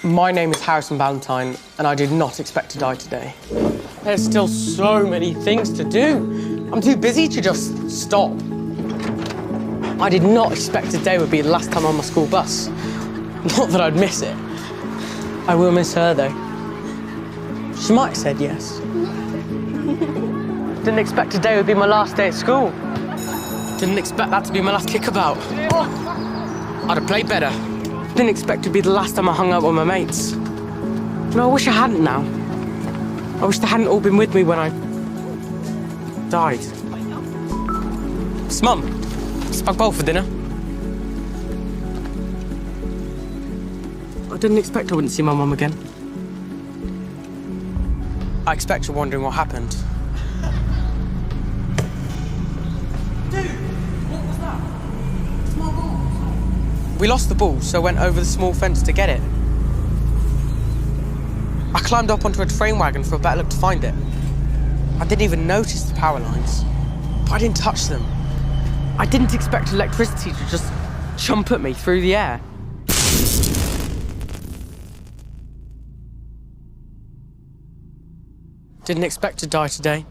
My name is Harrison Ballantyne, and I did not expect to die today. There's still so many things to do. I'm too busy to just stop. I did not expect today would be the last time on my school bus. Not that I'd miss it. I will miss her, though. She might have said yes. Didn't expect today would be my last day at school. Didn't expect that to be my last kickabout. I'd have played better. Didn't expect it to be the last time I hung out with my mates. No, I wish I hadn't now. I wish they hadn't all been with me when I died. Mum, spag bowl for dinner. I didn't expect I wouldn't see my mum again. I expect you're wondering what happened. Dude, what was that? It's my ball. We lost the ball, so I went over the small fence to get it. I climbed up onto a train wagon for a better look to find it. I didn't even notice the power lines, but I didn't touch them. I didn't expect electricity to just jump at me through the air. Didn't expect to die today.